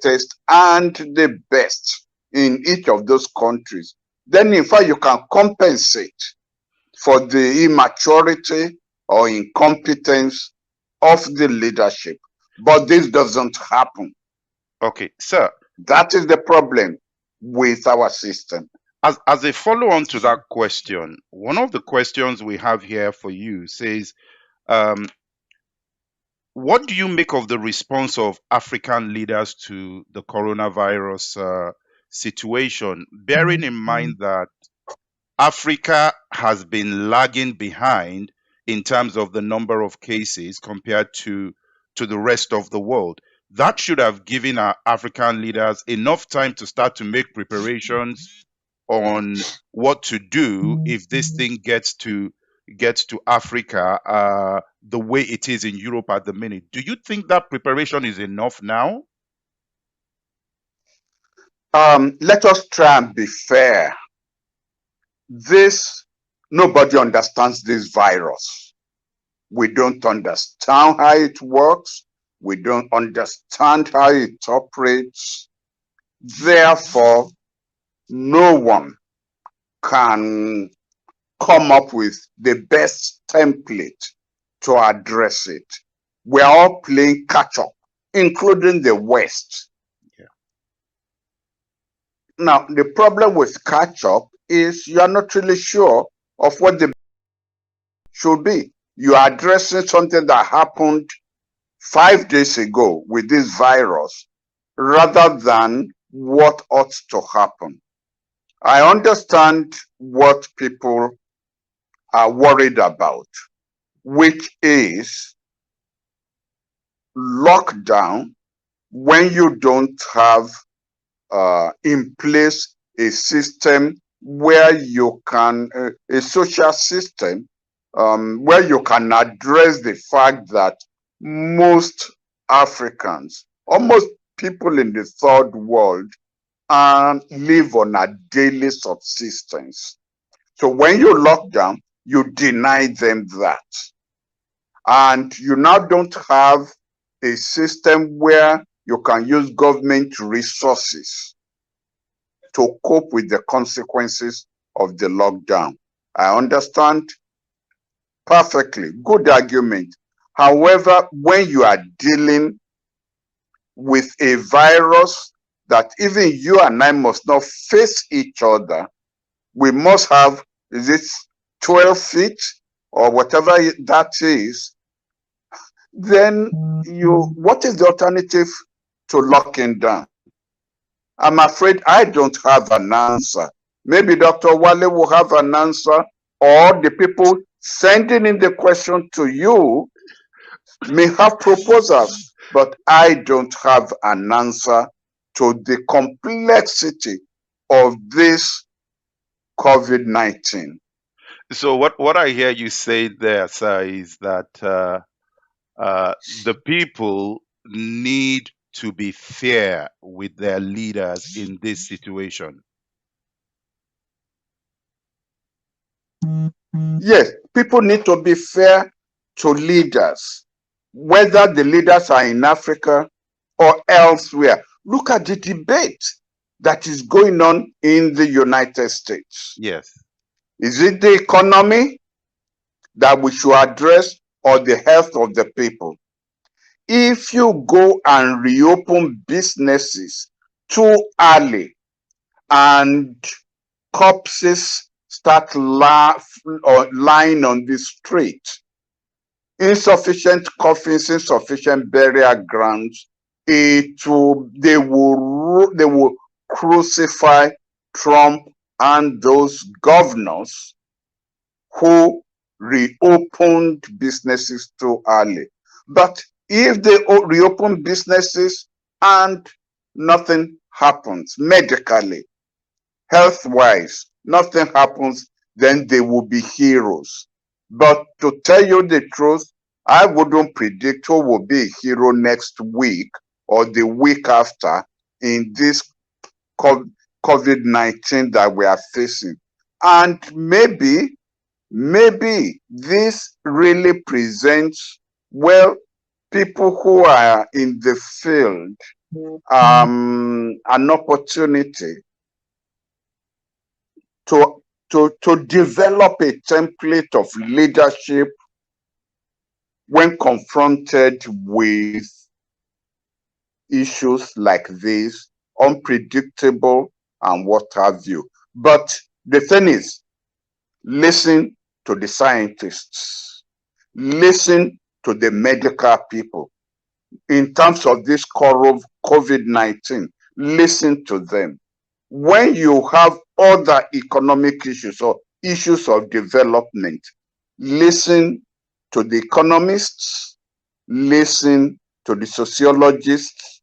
greatest and the best in each of those countries, then in fact you can compensate for the immaturity or incompetence of the leadership. But this doesn't happen. Okay, sir. That is the problem with our system. As a follow-on to that question, one of the questions we have here for you says, what do you make of the response of African leaders to the coronavirus situation, bearing in mind that Africa has been lagging behind in terms of the number of cases compared to the rest of the world? That should have given our African leaders enough time to start to make preparations on what to do if this thing gets to Africa the way it is in Europe at the minute. Do you think that preparation is enough now? Let us try and be fair. Nobody understands this virus. We don't understand how it works. We don't understand how it operates. Therefore, no one can come up with the best template to address it. We're all playing catch up, including the West. Yeah. Now, the problem with catch up is you are not really sure of what the should be. You are addressing something that happened 5 days ago with this virus rather than what ought to happen. I understand what people are worried about, which is lockdown when you don't have in place a system where you can, a social system where you can address the fact that most Africans, almost people in the third world, live on a daily subsistence. So when you lock down, you deny them that. And you now don't have a system where you can use government resources to cope with the consequences of the lockdown. I understand perfectly. Good argument. However, when you are dealing with a virus that even you and I must not face each other, we must have, is it 12 feet or whatever that is, then what is the alternative to locking down? I'm afraid I don't have an answer. Maybe Dr. Wale will have an answer, or the people sending in the question to you may have proposals, but I don't have an answer to the complexity of this COVID-19. So what I hear you say there, sir, is that the people need to be fair with their leaders in this situation. Yes, people need to be fair to leaders, whether the leaders are in Africa or elsewhere. Look at the debate that is going on in the United States. Yes. Is it the economy that we should address or the health of the people? If you go and reopen businesses too early and corpses start lying on the street, insufficient coffins, insufficient burial grounds, they will crucify Trump and those governors who reopened businesses too early. But if they reopen businesses and nothing happens medically, health-wise, nothing happens, then they will be heroes. But to tell you the truth, I wouldn't predict who will be a hero next week or the week after in this COVID-19 that we are facing. And maybe this really presents, well, people who are in the field an opportunity to, to develop a template of leadership when confronted with issues like this, unpredictable and what have you. But the thing is, listen to the scientists, listen to the medical people. In terms of this COVID-19, listen to them. When you have other economic issues or issues of development, listen to the economists, listen to the sociologists,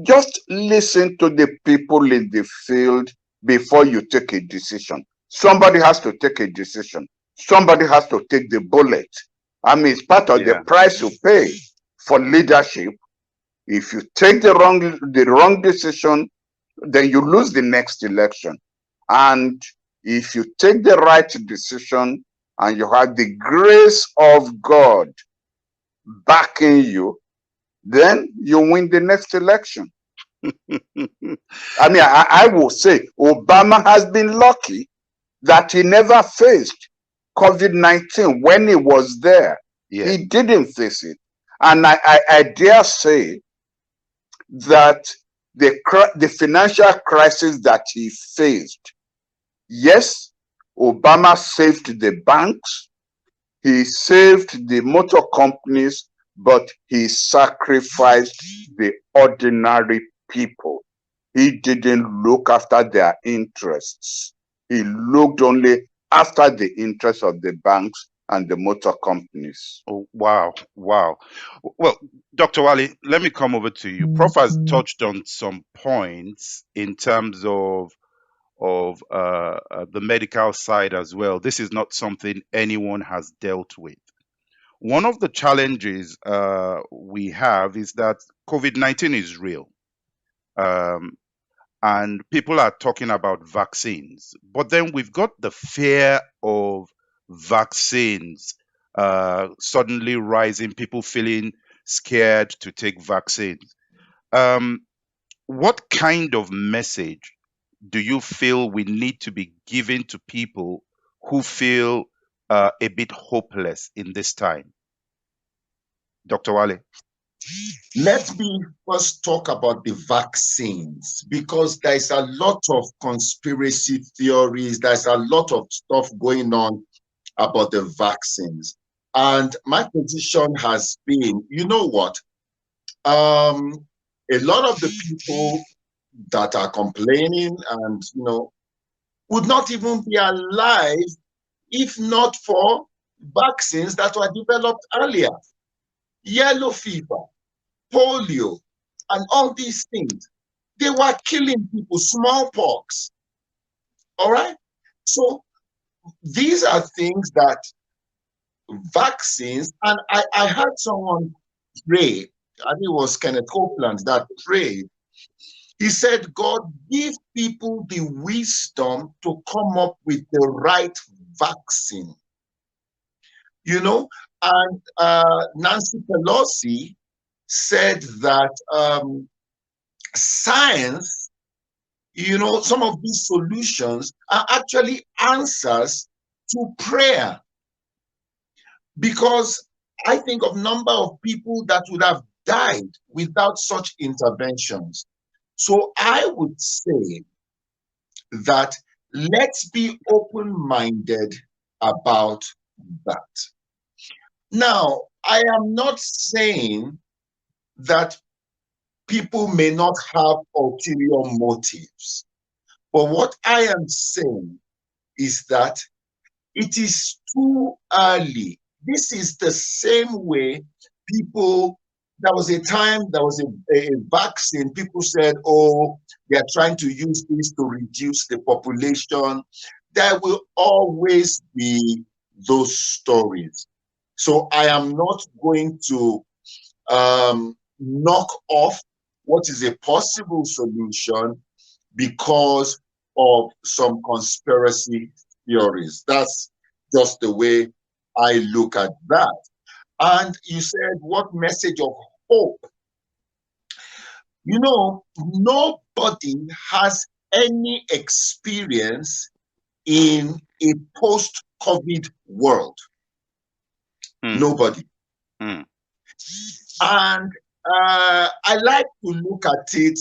just listen to the people in the field before you take a decision. Somebody has to take a decision. Somebody has to take the bullet. I mean, it's part of the Yeah. price you pay for leadership. If you take the wrong decision, then you lose the next election. And if you take the right decision and you have the grace of God backing you, then you win the next election. I mean, I will say Obama has been lucky that he never faced COVID-19 when he was there. Yeah. He didn't face it. And I dare say that the financial crisis that he faced, yes, Obama saved the banks, he saved the motor companies, but he sacrificed the ordinary people. He didn't look after their interests. He looked only after the interests of the banks and the motor companies. Oh, wow, wow. Well, Dr. Wali, let me come over to you. Prof has touched on some points in terms of the medical side as well. This is not something anyone has dealt with. One of the challenges we have is that COVID-19 is real. Um, and people are talking about vaccines. But then we've got the fear of vaccines suddenly rising, people feeling scared to take vaccines. Um, what kind of message do you feel we need to be giving to people who feel a bit hopeless in this time? Dr. Wale? Let me first talk about the vaccines because there's a lot of conspiracy theories, there's a lot of stuff going on about the vaccines. And my position has been, you know what? A lot of the people that are complaining and, would not even be alive if not for vaccines that were developed earlier. Yellow fever, polio, and all these things. They were killing people, smallpox. All right? So these are things that vaccines, and I heard someone pray, I think it was Kenneth Copeland that prayed. He said, God, give people the wisdom to come up with the right vaccine. And Nancy Pelosi said that science, some of these solutions are actually answers to prayer. Because I think of number of people that would have died without such interventions. So I would say that let's be open-minded about that. Now, I am not saying that people may not have ulterior motives. But what I am saying is that it is too early. This is the same way there was a time, there was a vaccine, people said, oh, they're trying to use this to reduce the population. There will always be those stories. So I am not going to knock off what is a possible solution because of some conspiracy theories. That's just the way I look at that. And you said, what message of hope? You know, nobody has any experience in a post-COVID world. Mm, Nobody. mm, And I like to look at it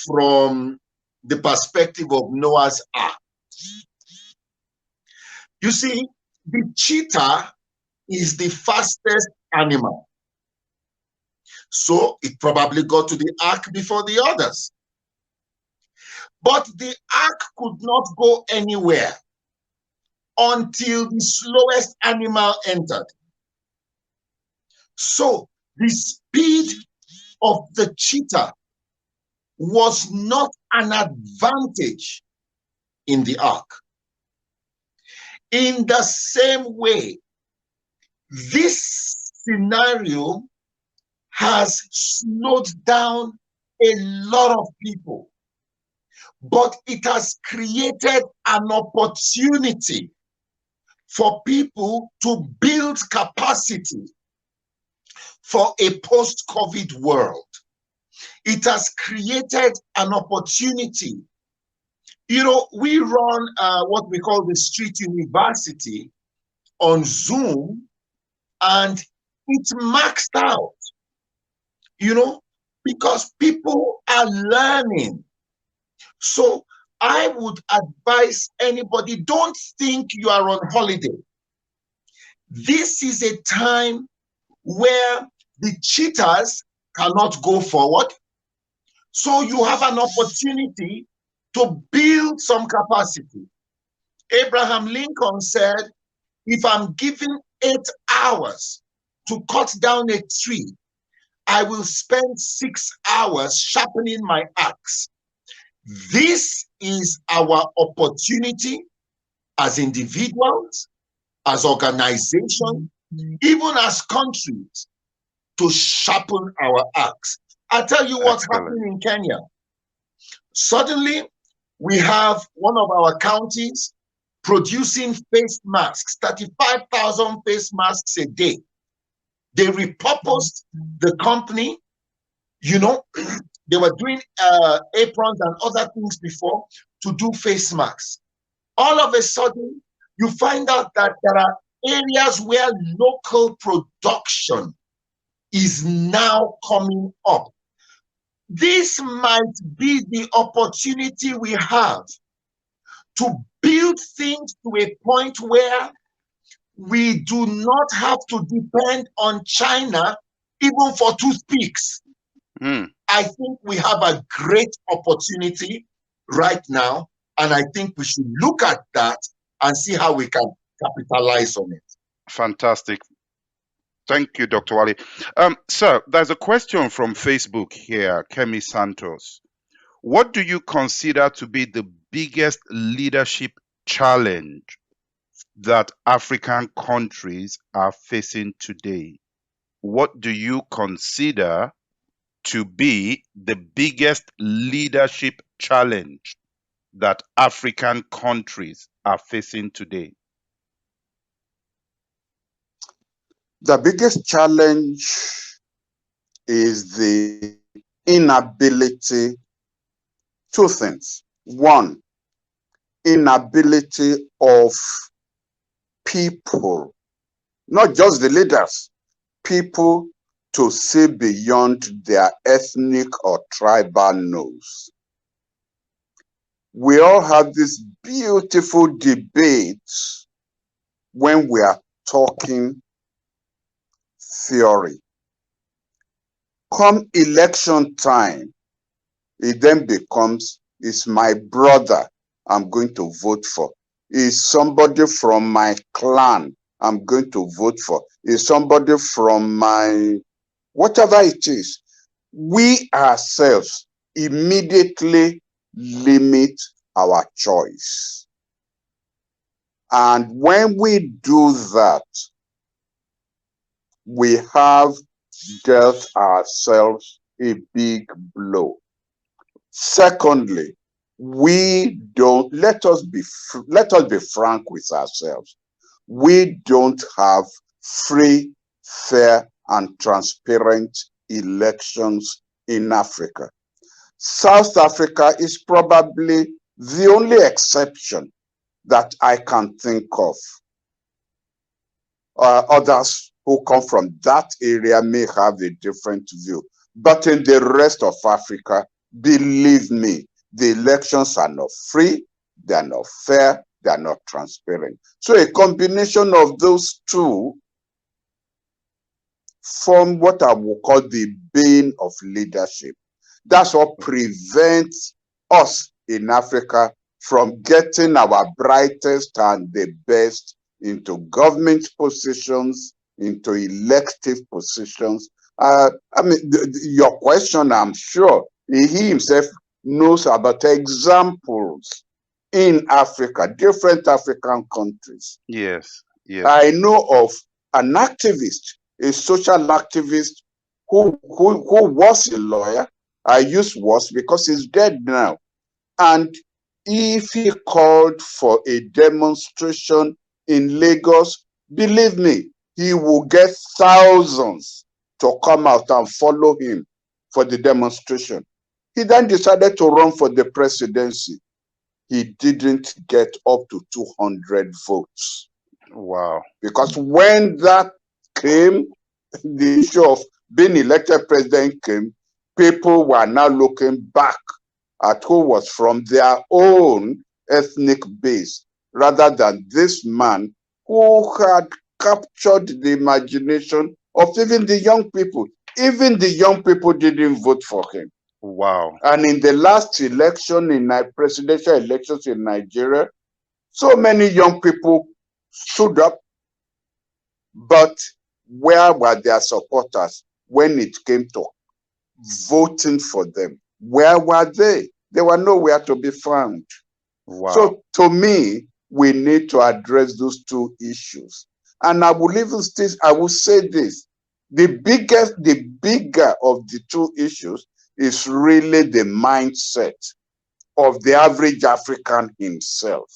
from the perspective of Noah's Ark. You see, the cheetah is the fastest animal. So it probably got to the ark before the others. But the ark could not go anywhere until the slowest animal entered. So the speed of the cheetah was not an advantage in the ark. In the same way, this scenario has slowed down a lot of people, but it has created an opportunity for people to build capacity for a post-COVID world. It has created an opportunity. You know, we run what we call the street university on Zoom, and it's maxed out, you know, because people are learning. So I would advise anybody, don't think you are on holiday. This is a time where the cheaters cannot go forward. So you have an opportunity to build some capacity. Abraham Lincoln said, if I'm given 8 hours to cut down a tree, I will spend 6 hours sharpening my axe. This is our opportunity as individuals, as organizations, even as countries, to sharpen our axe. I'll tell you what's excellent. happening in Kenya. Suddenly, we have one of our counties producing face masks, 35,000 face masks a day. They repurposed the company, you know, they were doing aprons and other things before to do face masks. All of a sudden, you find out that there are areas where local production is now coming up. This might be the opportunity we have to build things to a point where we do not have to depend on China even for toothpicks. Mm, I think we have a great opportunity right now, and I think we should look at that and see how we can capitalize on it. fantastic. Thank you, Dr. Wale. Sir, there's a question from Facebook here, Kemi Santos. What do you consider to be the biggest leadership challenge that African countries are facing today? What do you consider to be the biggest leadership challenge that African countries are facing today? The biggest challenge is the inability, two things. One, inability of people, not just the leaders, people to see beyond their ethnic or tribal nose. We all have this beautiful debate when we are talking theory. Come election time, it then becomes, is my brother I'm going to vote for? Is somebody from my clan I'm going to vote for? Is somebody from my, whatever it is? We ourselves immediately limit our choice. And when we do that, we have dealt ourselves a big blow. Secondly, we don't, let us be frank with ourselves. We don't have free, fair, and transparent elections in Africa. South Africa is probably the only exception that I can think of. Others who come from that area may have a different view. But in the rest of Africa, believe me, the elections are not free, they are not fair, they are not transparent. So a combination of those two form what I will call the bane of leadership. That's what prevents us in Africa from getting our brightest and the best into government positions, into elective positions. I mean, your question, I'm sure, he himself knows about examples in Africa, different African countries. Yes, yes. I know of an activist, a social activist who was a lawyer. I use was because he's dead now. And if he called for a demonstration in Lagos, believe me, he will get thousands to come out and follow him for the demonstration. He then decided to run for the presidency. He didn't get up to 200 votes. Wow. Because when that came, the issue of being elected president came, people were now looking back at who was from their own ethnic base, rather than this man who had captured the imagination of even the young people. Even the young people didn't vote for him. Wow. And in the last election, in presidential elections in Nigeria, so many young people stood up, but where were their supporters when it came to voting for them? Where were they? They were nowhere to be found. Wow. So to me, we need to address those two issues. And I will even still, I will say this, the bigger of the two issues is really the mindset of the average African himself.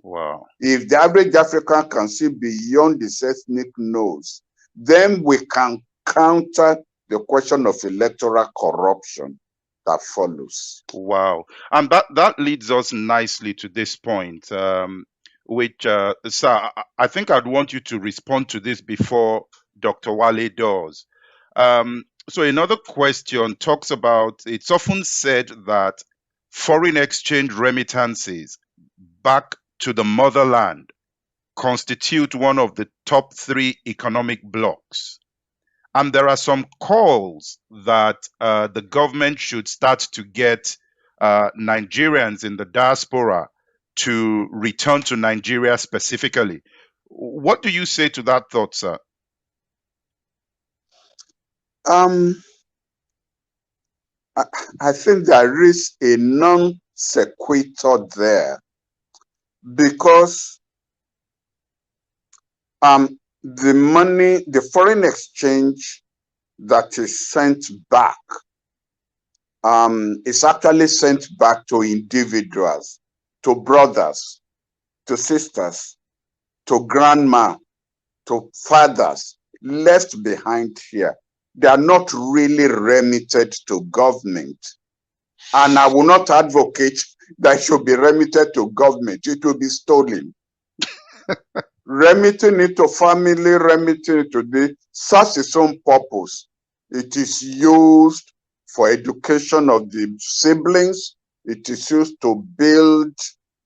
Wow. If the average African can see beyond his ethnic nose, then we can counter the question of electoral corruption that follows. Wow. And that leads us nicely to this point, which, sir, I think I'd want you to respond to this before Dr. Wale does. So another question talks about, it's often said that foreign exchange remittances back to the motherland constitute one of the top three economic blocks. And there are some calls that the government should start to get Nigerians in the diaspora to return to Nigeria specifically. What do you say to that thought, sir? Um, I think there is a non sequitur there, because the money, the foreign exchange that is sent back, is actually sent back to individuals, to brothers, to sisters, to grandma, to fathers left behind here. They are not really remitted to government. And I will not advocate that it should be remitted to government. It will be stolen. Remitting it to family, remitting it to the serves its own purpose. It is used for education of the siblings. It is used to build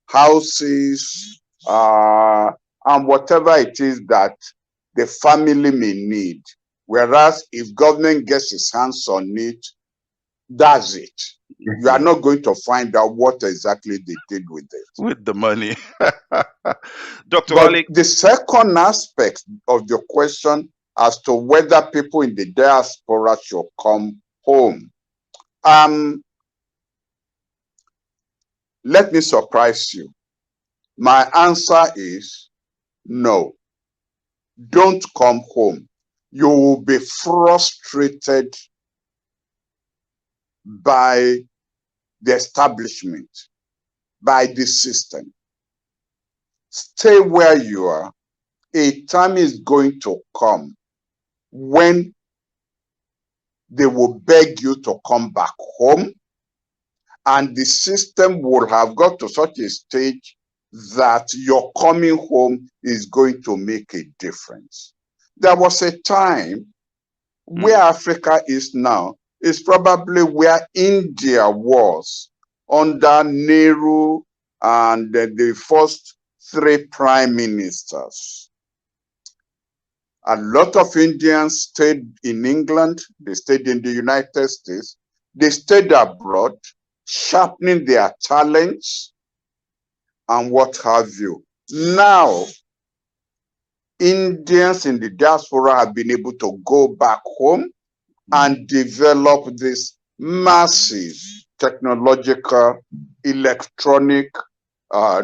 houses, and whatever it is that the family may need. Whereas if government gets its hands on it, that's it. You are not going to find out what exactly they did with it. With the money. Dr. But Wale, the second aspect of the question as to whether people in the diaspora should come home, let me surprise you. My answer is no. Don't come home. You will be frustrated by the establishment, by the system. Stay where you are. A time is going to come when they will beg you to come back home, and the system would have got to such a stage that your coming home is going to make a difference. There was a time where Africa is now is probably where India was under Nehru and the first three prime ministers. A lot of Indians stayed in England, they stayed in the United States, they stayed abroad, sharpening their talents and what have you. Now, Indians in the diaspora have been able to go back home and develop this massive technological, electronic,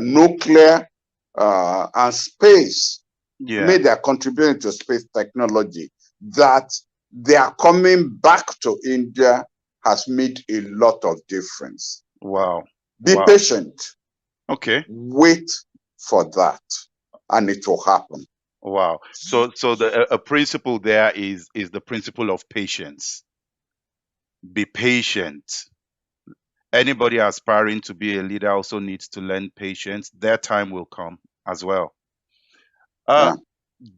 nuclear, and space. Made their contribution to space technology. That they are coming back to India has made a lot of difference. Wow. Be patient. Okay. Wait for that, and it will happen. Wow. So a principle there is the principle of patience. Be patient. Anybody aspiring to be a leader also needs to learn patience. Their time will come as well.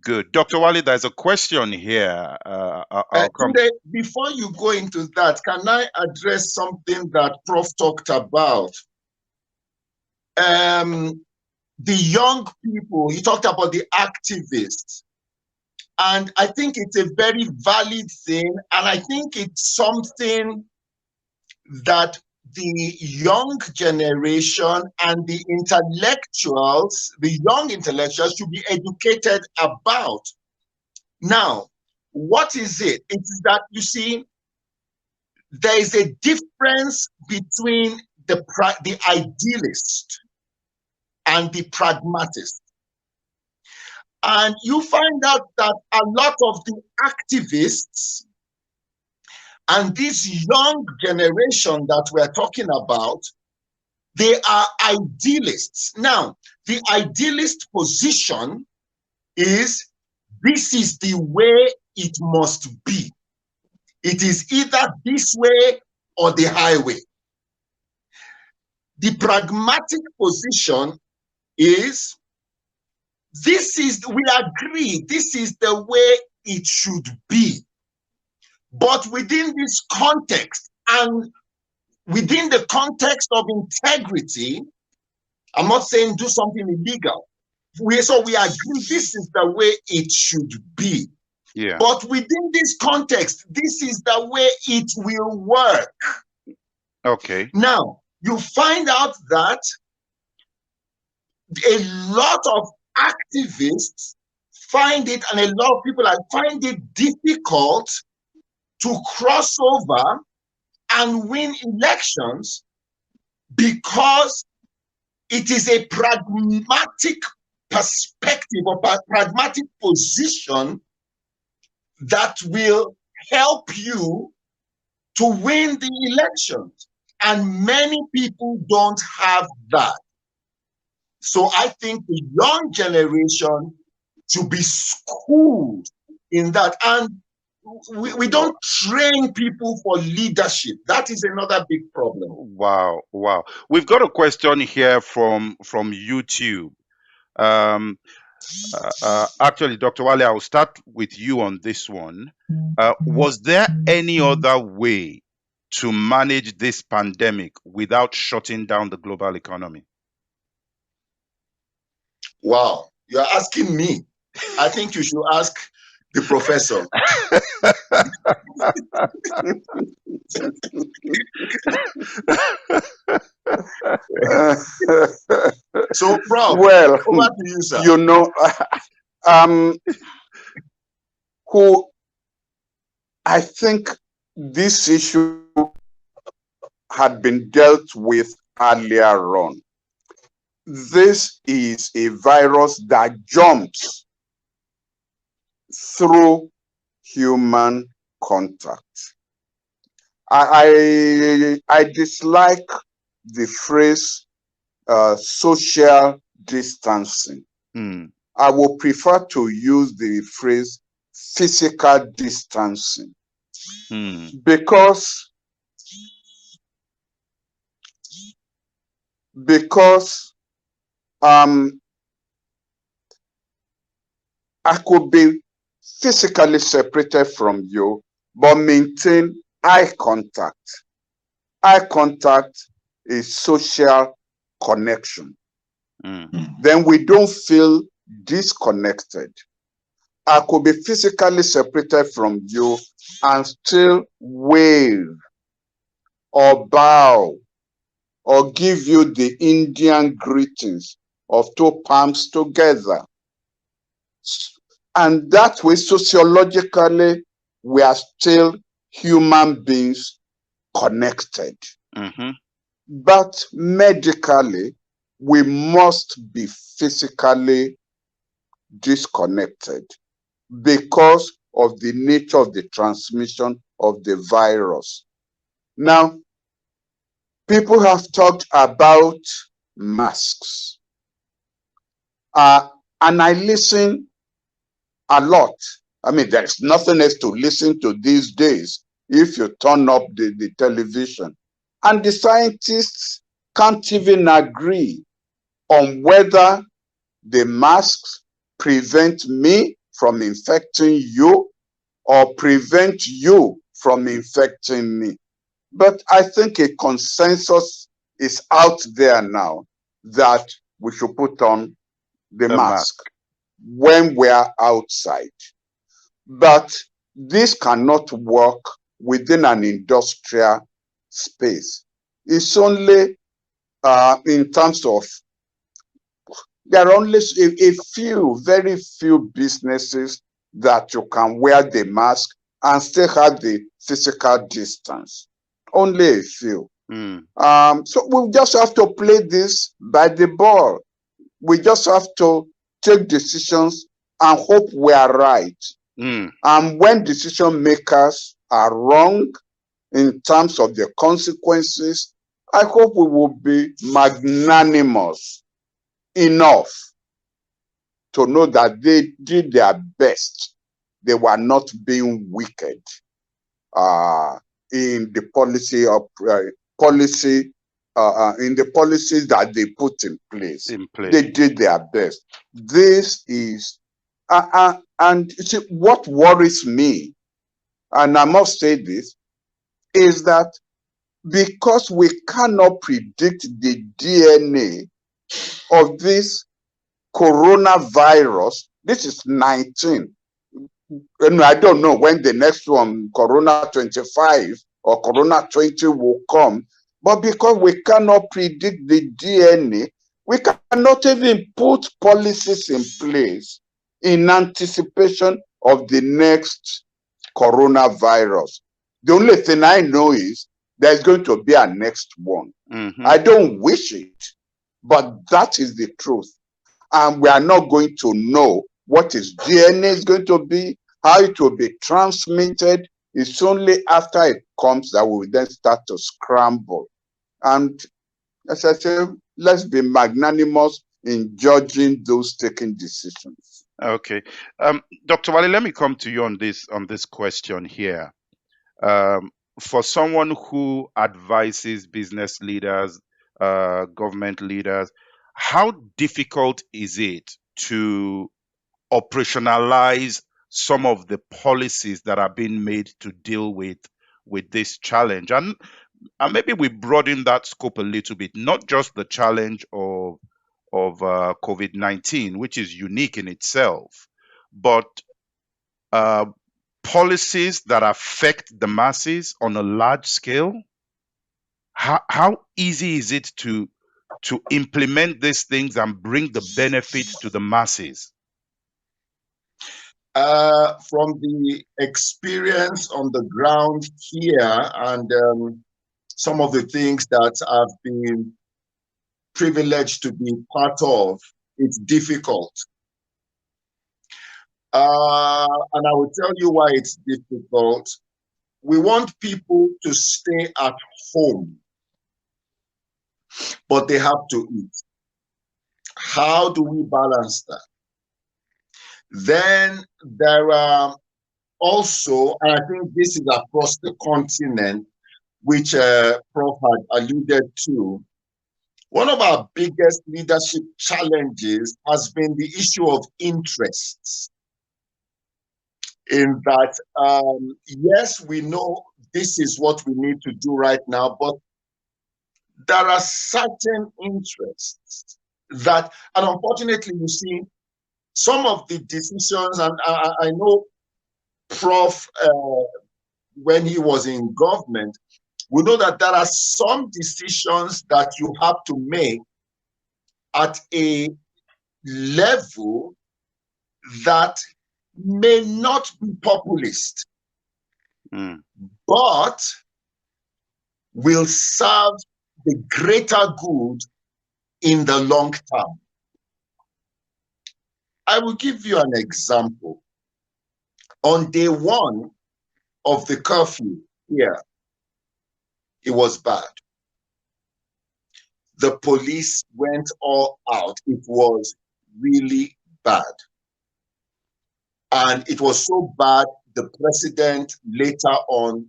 Good. Dr. Wale, there's a question here. I'll come. Tunde, before you go into that, can I address something that Prof talked about? The young people, he talked about the activists. And I think it's a very valid thing. And I think it's something that the young generation and the intellectuals, the young intellectuals, should be educated about. Now, what is it? It is that, you see, there is a difference between the idealist and the pragmatist. And you find out that a lot of the activists and this young generation that we're talking about, they are idealists. Now, the idealist position is, this is the way it must be. It is either this way or the highway. The pragmatic position is, we agree, this is the way it should be. But within this context, and within the context of integrity, I'm not saying do something illegal. So we agree this is the way it should be. Yeah. But within this context, this is the way it will work. Okay. Now, you find out that a lot of activists find it, and a lot of people find it difficult to cross over and win elections because it is a pragmatic perspective or pragmatic position that will help you to win the elections. And many people don't have that. So I think the young generation should be schooled in that. And we don't train people for leadership. That is another big problem. Wow. We've got a question here from YouTube. Actually, Dr. Wale, I'll start with you on this one. Was there any other way to manage this pandemic without shutting down the global economy? Wow, you're asking me. I think you should ask the professor. So, Prof, well, over to you, sir. You know, I think this issue had been dealt with earlier on. This is a virus that jumps through human contact. I dislike the phrase social distancing. I would prefer to use the phrase physical distancing because because I could be physically separated from you, but maintain eye contact. Eye contact is social connection. Then we don't feel disconnected. I could be physically separated from you and still wave or bow or give you the Indian greetings of two palms together. And that way, sociologically, we are still human beings connected. But medically, we must be physically disconnected because of the nature of the transmission of the virus. Now, people have talked about masks. And I listen a lot. I mean, there's nothing else to listen to these days if you turn up the television. And the scientists can't even agree on whether the masks prevent me from infecting you or prevent you from infecting me. But I think a consensus is out there now that we should put on the mask when we are outside. But this cannot work within an industrial space. It's only in terms of, there are only a few, very few businesses that you can wear the mask and still have the physical distance. Only a few. So we just have to play this by the ball. We just have to take decisions and hope we are right. And when decision makers are wrong in terms of the consequences, I hope we will be magnanimous enough to know that they did their best. They were not being wicked in the policy of in the policies that they put in place. They did their best. This is and you see, what worries me, and I must say this, is that because we cannot predict the DNA of this coronavirus, this is 19. And I don't know when the next one, Corona 25 or Corona 20, will come. But because we cannot predict the DNA, we cannot even put policies in place in anticipation of the next coronavirus. The only thing I know is there's going to be a next one. I don't wish it, but that is the truth. And we are not going to know what his DNA is going to be, how it will be transmitted. It's only after it comes that we will then start to scramble. And as I say, let's be magnanimous in judging those taking decisions. Okay. Dr. Wale, let me come to you on this question here. For someone who advises business leaders, government leaders, how difficult is it to operationalize some of the policies that are being made to deal with this challenge? And maybe we broaden that scope a little bit, not just the challenge of COVID-19, which is unique in itself, but policies that affect the masses on a large scale. How easy is it to implement these things and bring the benefits to the masses? From the experience on the ground here and some of the things that I've been privileged to be part of, it's difficult. And I will tell you why it's difficult. We want people to stay at home, but they have to eat. How do we balance that? Then there are also, and I think this is across the continent, which Prof had alluded to, One of our biggest leadership challenges has been the issue of interests. In that, yes, we know this is what we need to do right now, but there are certain interests that, and unfortunately, you see, some of the decisions, and I know Prof, when he was in government, we know that there are some decisions that you have to make at a level that may not be populist, but will serve the greater good in the long term. I will give you an example. On day one of the curfew here, it was bad. The police went all out. It was really bad. And it was so bad, the president later on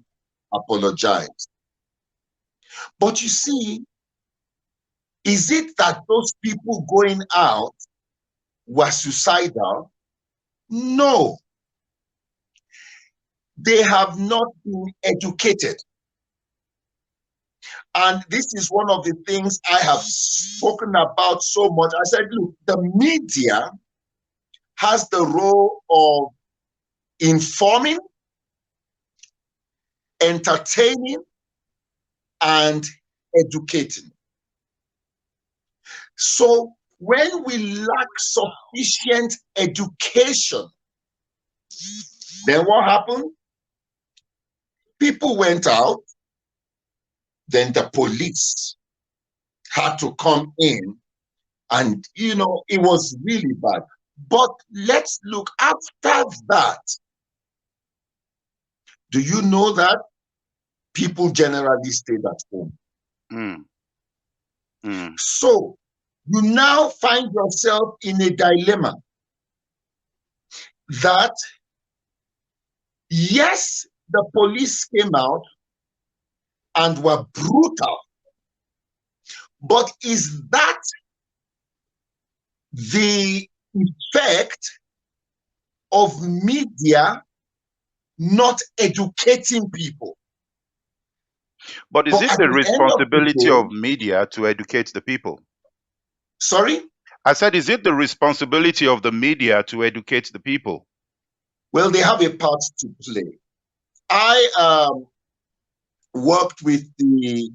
apologized. But you see, is it that those people going out were suicidal? No. They have not been educated. And this is one of the things I have spoken about so much. I said, look, the media has the role of informing, entertaining, and educating. So when we lack sufficient education, then what happened? People went out, then the police had to come in, and it was really bad. But let's look after that. Do you know that people generally stayed at home? So you now find yourself in a dilemma that, yes, the police came out and were brutal, but is that the effect of media not educating people? But is it the responsibility of media to educate the people? Sorry? I said, is it the responsibility of the media to educate the people? Well, they have a part to play. I worked with the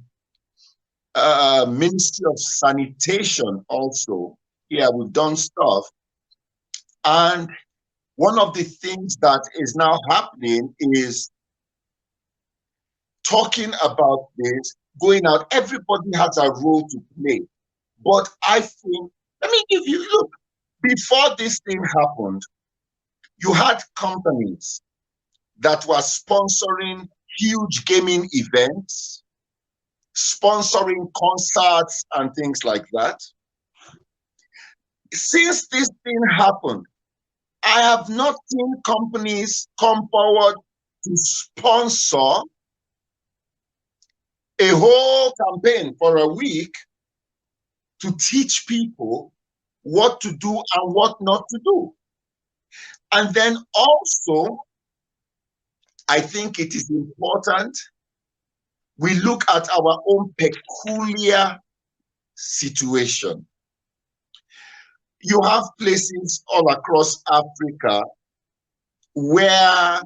Ministry of Sanitation also. Yeah, we've done stuff. And one of the things that is now happening is talking about this, going out. Everybody has a role to play. But I think, let me give you, look, before this thing happened, you had companies that were sponsoring huge gaming events, sponsoring concerts and things like that. Since this thing happened, I have not seen companies come forward to sponsor a whole campaign for a week to teach people what to do and what not to do. And then also, I think it is important we look at our own peculiar situation. You have places all across Africa where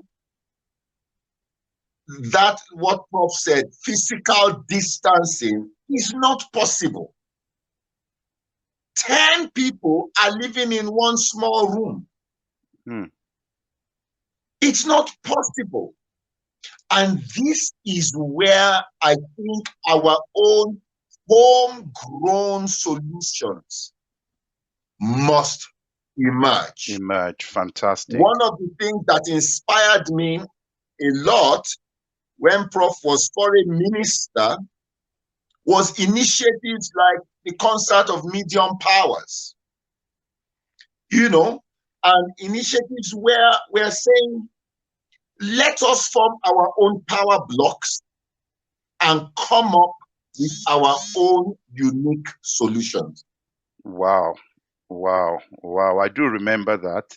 that, what Prof said, physical distancing is not possible. 10 people are living in one small room. It's not possible. And this is where I think our own homegrown solutions must emerge. Fantastic. One of the things that inspired me a lot when Prof was foreign minister was initiatives like the Concert of Medium Powers, and initiatives where we're saying, let us form our own power blocks and come up with our own unique solutions. Wow. Wow. Wow. I do remember that.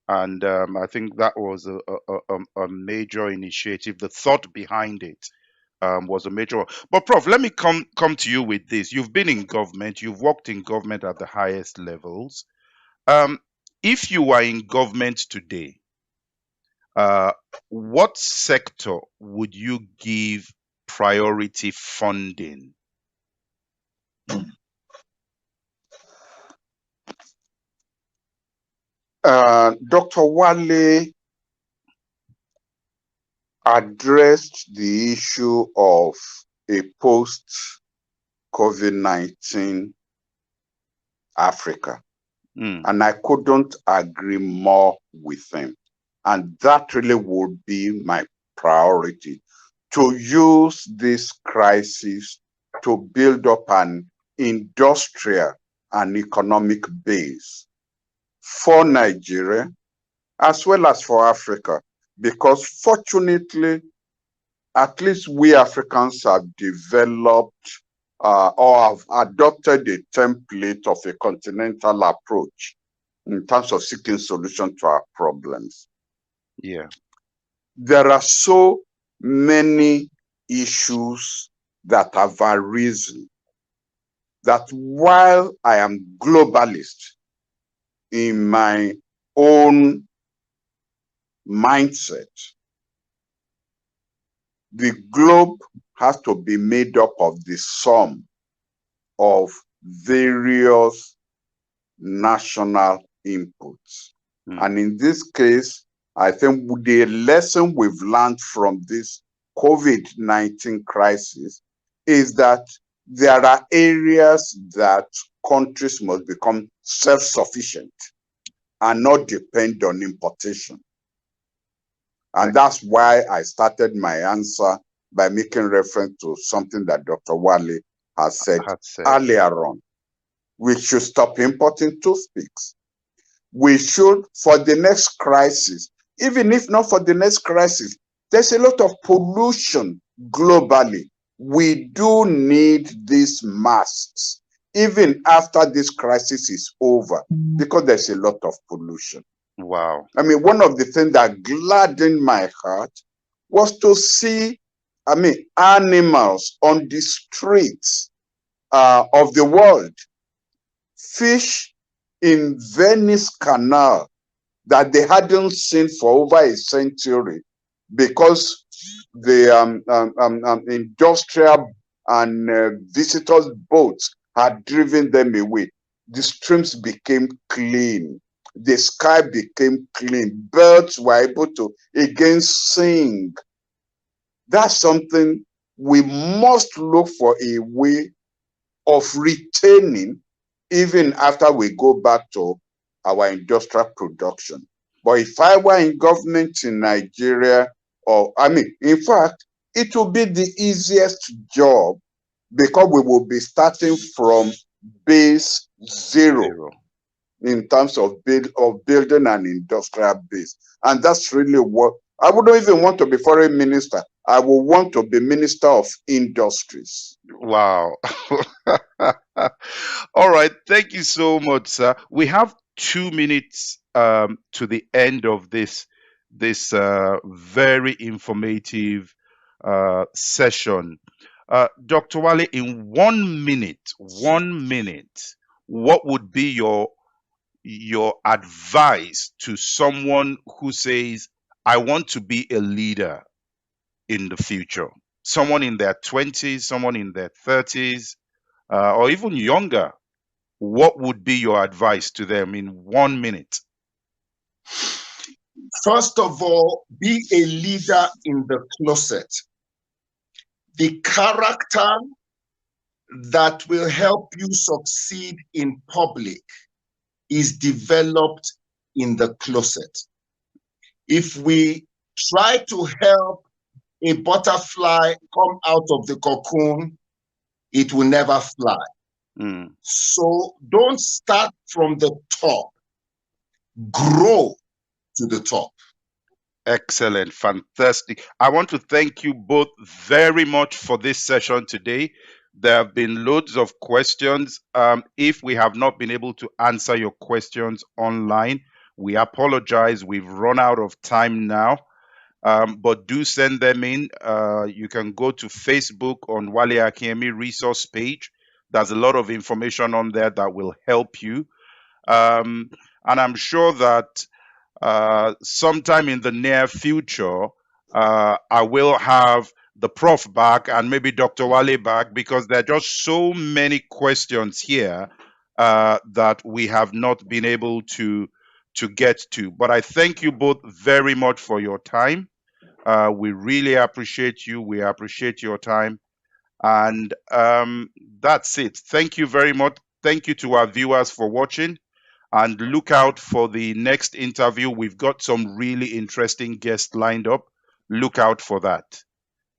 And I think that was a major initiative. The thought behind it was a major. But Prof, let me come to you with this. You've been in government. You've worked in government at the highest levels. Um, if you are in government today, uh, what sector would you give priority funding? Dr. Wale addressed the issue of a post COVID-19 Africa, Mm, and I couldn't agree more with him. And that really would be my priority, to use this crisis to build up an industrial and economic base for Nigeria as well as for Africa. Because fortunately, at least we Africans have developed or have adopted a template of a continental approach in terms of seeking solution to our problems. yeah. There are so many issues that have arisen that while I am globalist in my own mindset, the globe has to be made up of the sum of various national inputs. Mm, And in this case, I think the lesson we've learned from this COVID-19 crisis is that there are areas that countries must become self-sufficient and not depend on importation. And that's why I started my answer by making reference to something that Dr. Wale has said had said. earlier on. We should stop importing toothpicks. We should, for the next crisis, even if not for the next crisis, there's a lot of pollution globally. We do need these masks, even after this crisis is over, because there's a lot of pollution. Wow. I mean, one of the things that gladdened my heart was to see, animals on the streets of the world, fish in Venice Canal that they hadn't seen for over a century because the industrial and visitors boats had driven them away. The streams became clean. The sky became clean. Birds were able to again sing. That's something we must look for a way of retaining even after we go back to our industrial production. But if I were in government in Nigeria, in fact, it will be the easiest job because we will be starting from base zero in terms of building an industrial base. And that's really what I wouldn't even want to be foreign minister. I would want to be minister of industries. Wow. All right. Thank you so much, sir. We have 2 minutes to the end of this very informative session. Dr. Wale, in 1 minute, what would be your advice to someone who says, I want to be a leader in the future? Someone in their 20s, someone in their 30s, or even younger. What would be your advice to them in 1 minute? First of all, be a leader in the closet. The character that will help you succeed in public is developed in the closet. If we try to help a butterfly come out of the cocoon, it will never fly. Mm. So don't start from the top, grow to the top. Excellent, fantastic. I want to thank you both very much for this session today. There have been loads of questions. If we have not been able to answer your questions online, we apologize. We've run out of time now. But do send them in. You can go to Facebook on Wale Akiemi resource page. There's a lot of information on there that will help you. And I'm sure that sometime in the near future, I will have the prof back and maybe Dr. Wale back, because there are just so many questions here that we have not been able to get to. But I thank you both very much for your time. We really appreciate you. We appreciate your time. And that's it. Thank you very much. Thank you to our viewers for watching. And look out for the next interview. We've got some really interesting guests lined up. Look out for that.